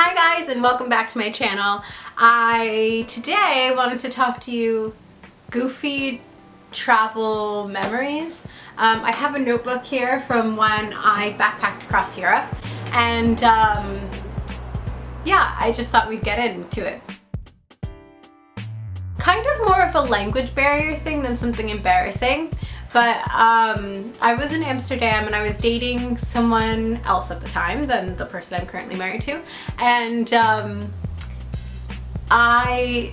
Hi guys, and welcome back to my channel. Today wanted to talk to you goofy travel memories. I have a notebook here from when I backpacked across Europe, and yeah, I just thought we'd get into it. Kind of more of a language barrier thing than something embarrassing, but I was in Amsterdam and I was dating someone else at the time than the person I'm currently married to, and I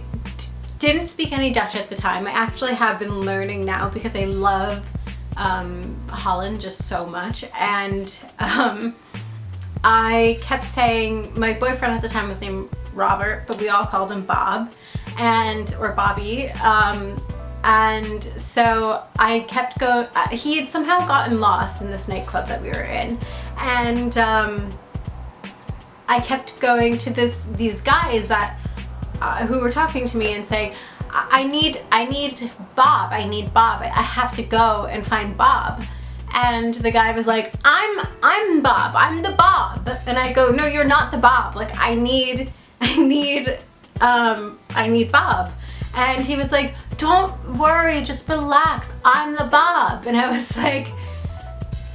didn't speak any Dutch at the time. I actually have been learning now because I love Holland just so much, and I kept saying, my boyfriend at the time was named Robert, but we all called him Bob or Bobby, and so I kept going. He had somehow gotten lost in this nightclub that we were in, and I kept going to these guys that who were talking to me and saying, I need Bob, I have to go and find Bob. And the guy was like, I'm Bob, I'm the Bob. And I go, no, you're not the Bob. Like, I need Bob. And he was like, don't worry, just relax, I'm the Bob. And I was like,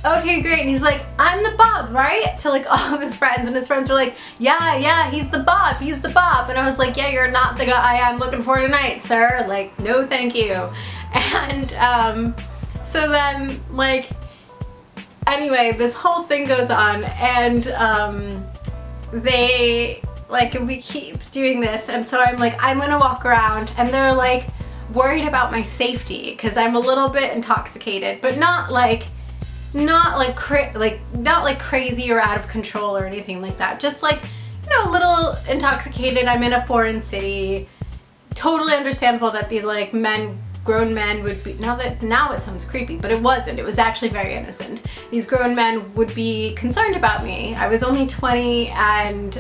okay, great. And he's like, I'm the Bob, right? To like all of his friends, and his friends were like, yeah, he's the Bob, he's the Bob. And I was like, yeah, you're not the guy I'm looking for tonight, sir. Like, no thank you. And so then, like, anyway, this whole thing goes on, and we keep doing this, and so I'm like, I'm gonna walk around, and they're like worried about my safety because I'm a little bit intoxicated, but not like crazy or out of control or anything like that. Just like, you know, a little intoxicated. I'm in a foreign city. Totally understandable that these like grown men would be, now it sounds creepy, but it wasn't. It was actually very innocent. These grown men would be concerned about me. I was only 20, and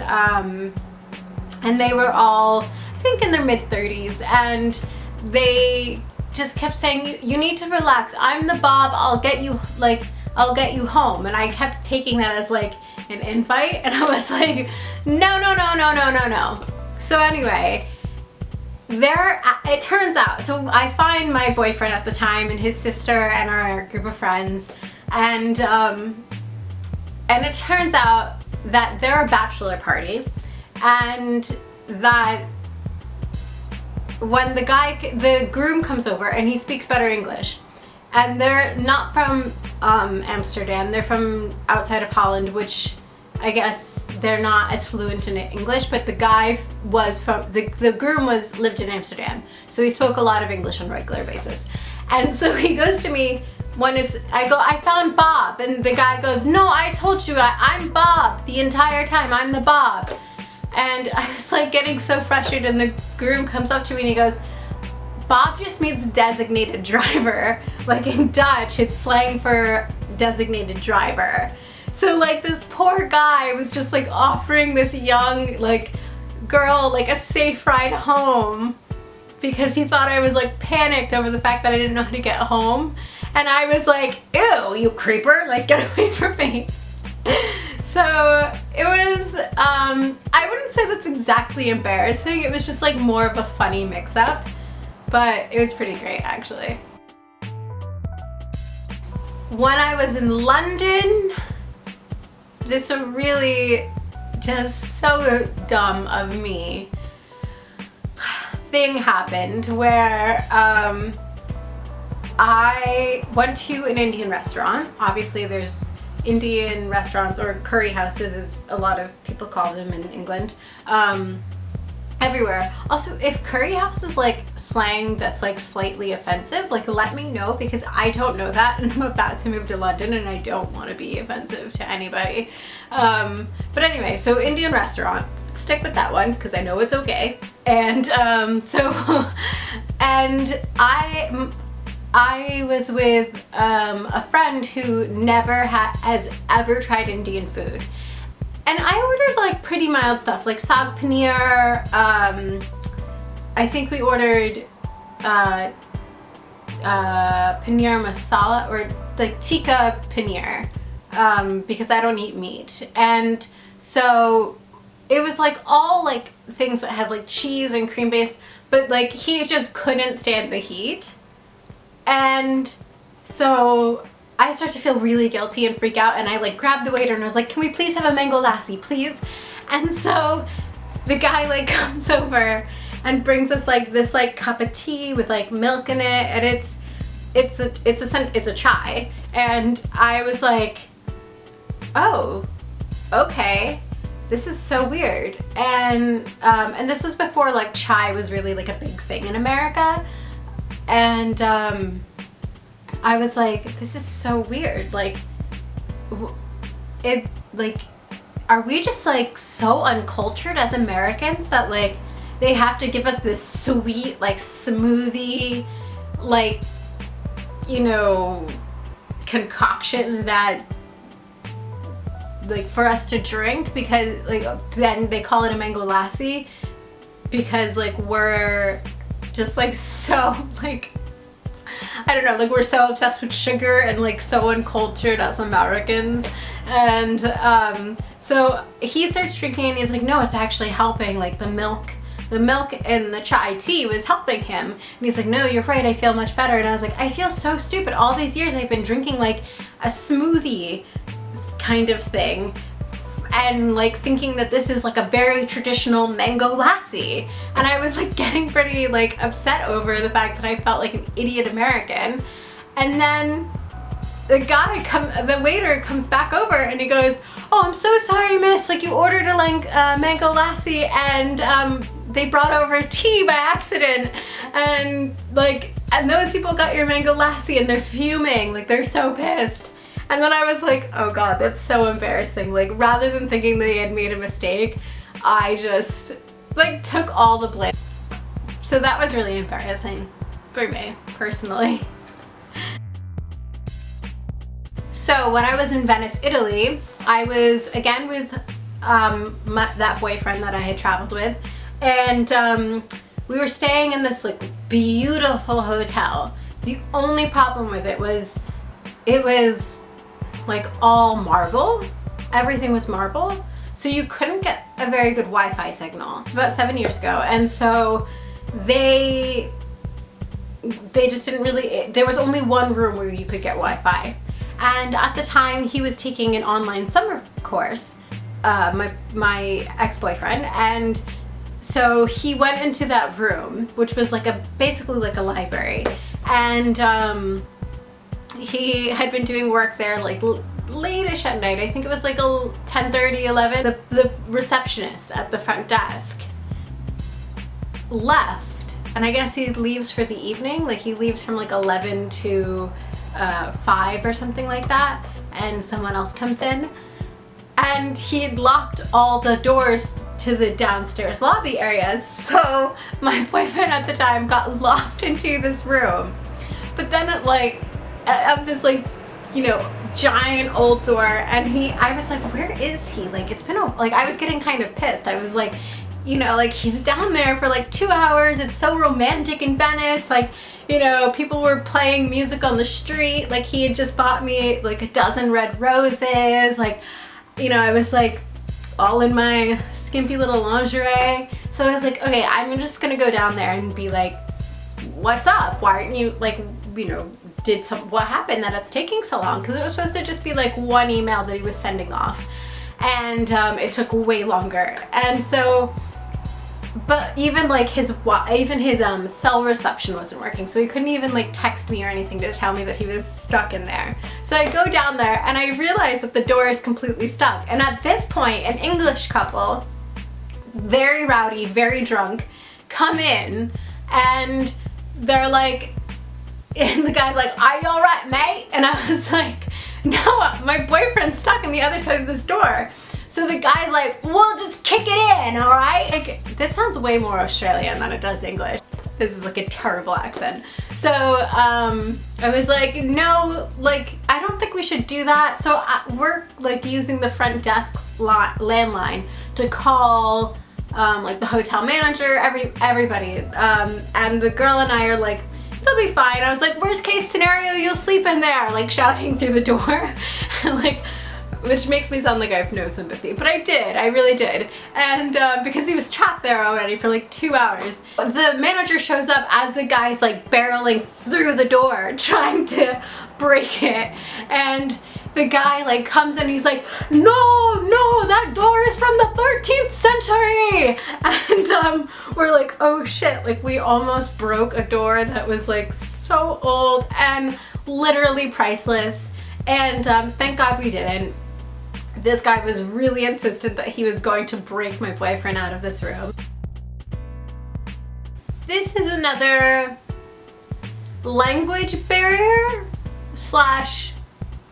they were all, I think, in their mid-30s, and they just kept saying, you need to relax. I'm the Bob. I'll get you home. And I kept taking that as like an invite, and I was like, no. So anyway, it turns out, so I find my boyfriend at the time and his sister and our group of friends, and it turns out that they're a bachelor party, and that when the groom comes over and he speaks better English, and they're not from Amsterdam, they're from outside of Holland, which I guess they're not as fluent in English, but the guy was from, the groom lived in Amsterdam, so he spoke a lot of English on a regular basis. And so he goes to me, I found Bob, and the guy goes, no, I told you, I'm Bob the entire time, I'm the Bob. And I was like getting so frustrated, and the groom comes up to me and he goes, Bob just means designated driver. Like in Dutch, it's slang for designated driver. So like this poor guy was just like offering this young like girl like a safe ride home because he thought I was like panicked over the fact that I didn't know how to get home. And I was like, ew, you creeper, like get away from me. So it was, I wouldn't say that's exactly embarrassing. It was just like more of a funny mix-up, but it was pretty great actually. When I was in London, this was really just so dumb of me. Thing happened where I went to an Indian restaurant. Obviously there's Indian restaurants, or curry houses as a lot of people call them in England, everywhere. Also, if curry house is like slang that's like slightly offensive, like let me know, because I don't know that, and I'm about to move to London and I don't want to be offensive to anybody. But anyway, so Indian restaurant, stick with that one because I know it's okay. And and I was with a friend who has ever tried Indian food. And I ordered like pretty mild stuff, like saag paneer. I think we ordered paneer masala, or like tikka paneer, because I don't eat meat. And so it was like all like things that had like cheese and cream base, but like he just couldn't stand the heat. And so I started to feel really guilty and freak out, and I like grabbed the waiter and I was like, can we please have a mango lassi, please? And so the guy like comes over and brings us like this like cup of tea with like milk in it, and it's a chai. And I was like, oh, okay, this is so weird. And this was before like chai was really like a big thing in America. And I was like, this is so weird. Like, are we just like so uncultured as Americans that like they have to give us this sweet like smoothie, like, you know, concoction that like for us to drink, because like then they call it a mango lassi because like we're just like so like, I don't know, like we're so obsessed with sugar and like so uncultured as Americans. And so he starts drinking and he's like, no, it's actually helping. Like the milk in the chai tea was helping him. And he's like, no, you're right, I feel much better. And I was like, I feel so stupid. All these years I've been drinking like a smoothie kind of thing, and like thinking that this is like a very traditional mango lassi. And I was like getting pretty like upset over the fact that I felt like an idiot American. And then the waiter comes back over and he goes, oh, I'm so sorry, miss, like you ordered a mango lassi and they brought over tea by accident, and those people got your mango lassi and they're fuming, like they're so pissed. And then I was like, oh god, that's so embarrassing. Like rather than thinking that he had made a mistake, I just like took all the blame. So that was really embarrassing for me personally. So when I was in Venice, Italy, I was again with that boyfriend that I had traveled with, and we were staying in this like beautiful hotel. The only problem with it was like all marble. Everything was marble, so you couldn't get a very good Wi-Fi signal. It's about 7 years ago, and so they just didn't really, there was only one room where you could get Wi-Fi. And at the time he was taking an online summer course, my ex-boyfriend, and so he went into that room, which was like basically like a library, and he had been doing work there like late-ish at night. I think it was like 10:30, 11. The receptionist at the front desk left, and I guess he leaves for the evening, like he leaves from like 11 to 5 or something like that, and someone else comes in, and he had locked all the doors to the downstairs lobby areas. So my boyfriend at the time got locked into this room, but then it like of this like, you know, giant old door, and I was like, where is he? Like it's been like, I was getting kind of pissed. I was like, you know, like he's down there for like 2 hours. It's so romantic in Venice. Like, you know, people were playing music on the street. Like he had just bought me like a dozen red roses. Like, you know, I was like all in my skimpy little lingerie. So I was like, okay, I'm just gonna go down there and be like, what's up? Why aren't you like, you know, what happened that it's taking so long? Because it was supposed to just be like one email that he was sending off, and it took way longer. And so, but even like his cell reception wasn't working, so he couldn't even like text me or anything to tell me that he was stuck in there. So I go down there and I realize that the door is completely stuck. And at this point, an English couple, very rowdy, very drunk, come in, and they're like, and the guy's like, are you all right, mate? And I was like, no, my boyfriend's stuck on the other side of this door. So the guy's like, we'll just kick it in, all right? Like, this sounds way more Australian than it does English. This is like a terrible accent. So I was like, no, like, I don't think we should do that. So we're like using the front desk landline to call like the hotel manager, everybody. And the girl and I are like, it'll be fine. I was like, worst case scenario, you'll sleep in there, like shouting through the door. Like, which makes me sound like I have no sympathy, but I did, I really did. And because he was trapped there already for like 2 hours, the manager shows up as the guy's like barreling through the door trying to break it, and the guy like comes in, he's like, no, that door is from the 13th century! And we're like, oh shit, like we almost broke a door that was like so old and literally priceless. And thank God we didn't. This guy was really insistent that he was going to break my boyfriend out of this room. This is another language barrier slash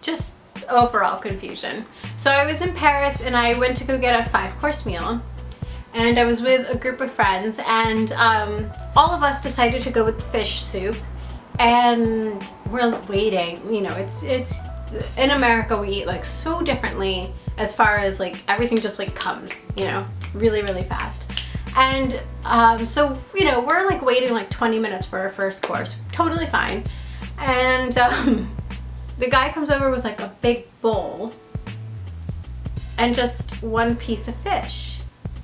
just overall confusion. So I was in Paris and I went to go get a 5-course meal, and I was with a group of friends, and all of us decided to go with fish soup, and we're waiting. You know, it's in America we eat like so differently as far as like everything just like comes, you know, really fast. And so, you know, we're like waiting like 20 minutes for our first course, totally fine. And the guy comes over with like a big bowl and just one piece of fish.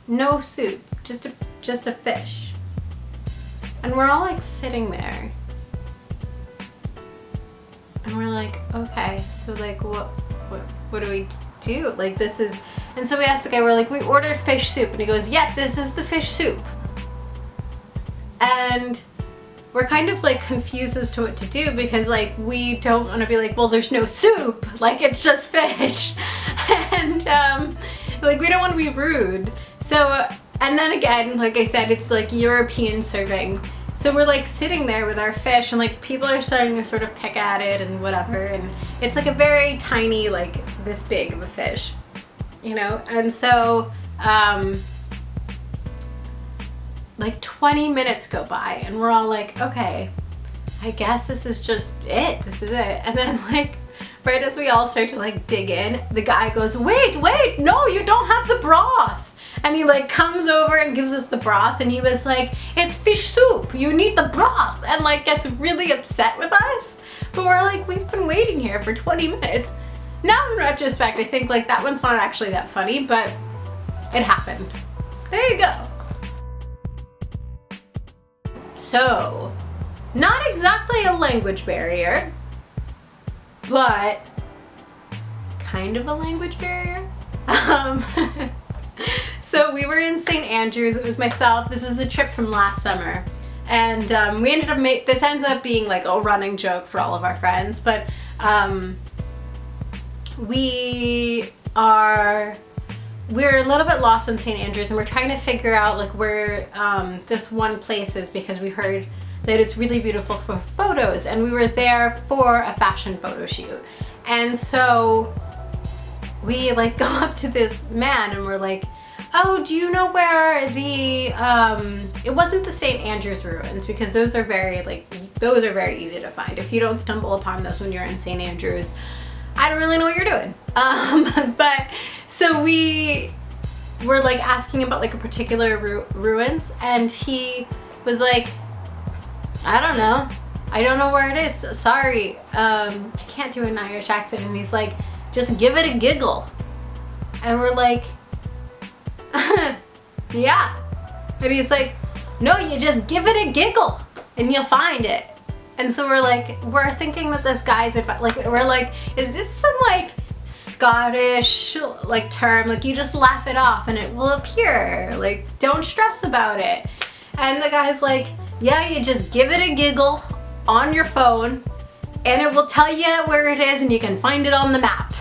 No soup, just a fish. And we're all like sitting there. And we're like, okay, so like what do we do? Like this is, and so we asked the guy, we're like, we ordered fish soup, and he goes, yes, this is the fish soup. And we're kind of like confused as to what to do, because like we don't want to be like, well, there's no soup, like it's just fish. And like we don't want to be rude. So, and then again, like I said, it's like European serving. So we're like sitting there with our fish, and like people are starting to sort of pick at it and whatever, and it's like a very tiny, like this big of a fish, you know? And so like 20 minutes go by and we're all like, okay, I guess this is just it, this is it. And then like right as we all start to like dig in, the guy goes, wait, no, you don't have the broth. And he like comes over and gives us the broth, and he was like, it's fish soup, you need the broth, and like gets really upset with us. But we're like, we've been waiting here for 20 minutes. Now in retrospect, I think like that one's not actually that funny, but it happened. There you go. So, not exactly a language barrier, but kind of a language barrier. So we were in St. Andrews. It was myself. This was the trip from last summer. And we ended up this ends up being like a running joke for all of our friends, but we're a little bit lost in St. Andrews, and we're trying to figure out like where this one place is, because we heard that it's really beautiful for photos, and we were there for a fashion photo shoot. And so we like go up to this man and we're like, oh, do you know where the, it wasn't the St. Andrews ruins, because those are very easy to find. If you don't stumble upon those when you're in St. Andrews, I don't really know what you're doing. But so we were like asking about like a particular ruins, and he was like, I don't know where it is, sorry, I can't do an Irish accent. And he's like, just give it a giggle. And we're like, yeah. And he's like, no, you just give it a giggle and you'll find it. And so we're thinking that this guy's like, we're like, is this some like Scottish like term, like you just laugh it off and it will appear, like don't stress about it. And the guy's like, yeah, you just give it a giggle on your phone and it will tell you where it is, and you can find it on the map.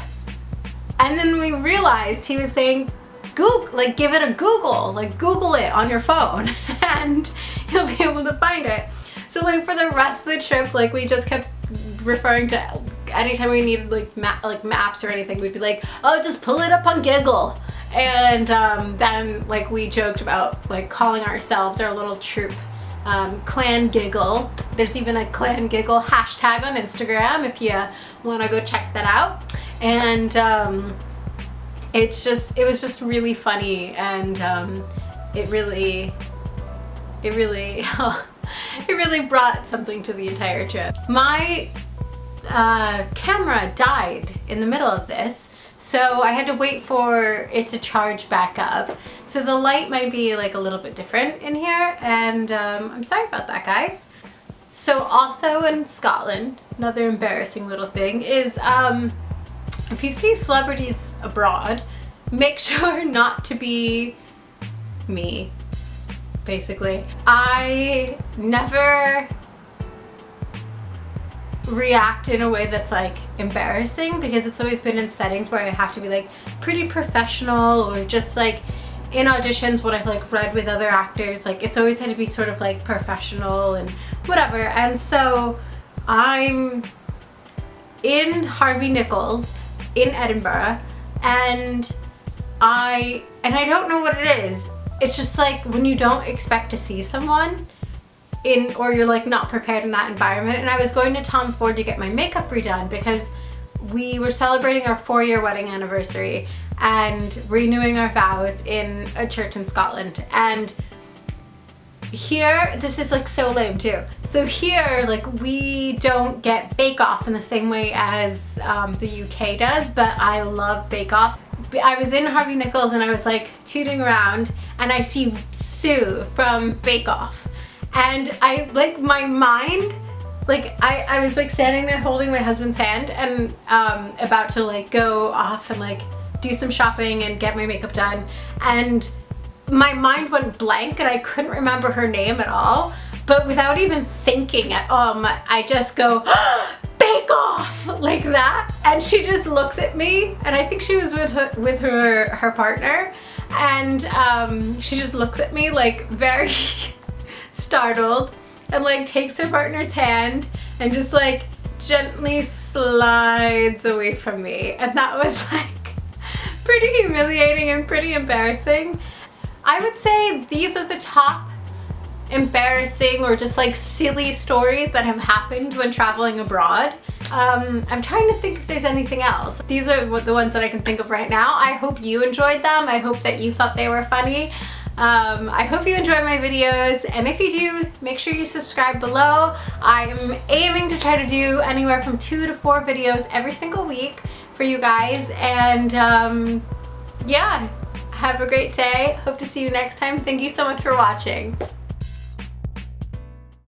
And then we realized he was saying, Google, like give it a Google, like Google it on your phone and you'll be able to find it. So like for the rest of the trip, like we just kept referring to, anytime we needed like maps or anything, we'd be like, oh, just pull it up on Giggle. And then like we joked about like calling ourselves, our little troop, Clan Giggle. There's even a Clan Giggle hashtag on Instagram if you want to go check that out. And it was just really funny, and it really brought something to the entire trip. My camera died in the middle of this, So I had to wait for it to charge back up. So the light might be like a little bit different in here, and I'm sorry about that, guys. So also in Scotland, another embarrassing little thing is if you see celebrities abroad, make sure not to be me, basically. I never react in a way that's like embarrassing, because it's always been in settings where I have to be like pretty professional, or just like in auditions what I've like read with other actors, like it's always had to be sort of like professional and whatever. And so I'm in Harvey Nichols in Edinburgh, and I don't know what it is. It's just like when you don't expect to see someone in, or you're like not prepared in that environment. And I was going to Tom Ford to get my makeup redone because we were celebrating our 4-year wedding anniversary and renewing our vows in a church in Scotland. And here, this is like so lame too. So here, like we don't get Bake Off in the same way as the UK does, but I love Bake Off. I was in Harvey Nichols and I was like tooting around, and I see Sue from Bake Off. And I, like, my mind, like, I was like standing there holding my husband's hand and about to like go off and like do some shopping and get my makeup done. And my mind went blank and I couldn't remember her name at all. But without even thinking at all, I just go, Bake Off, like that. And she just looks at me, and I think she was with her partner. And she just looks at me like very startled, and like takes her partner's hand and just like gently slides away from me. And that was like pretty humiliating and pretty embarrassing. I would say these are the top embarrassing or just like silly stories that have happened when traveling abroad. I'm trying to think if there's anything else. These are the ones that I can think of right now. I hope you enjoyed them. I hope that you thought they were funny. I hope you enjoy my videos, and if you do, make sure you subscribe below. I'm aiming to try to do anywhere from 2 to 4 videos every single week for you guys, and yeah, have a great day. Hope to see you next time. Thank you so much for watching.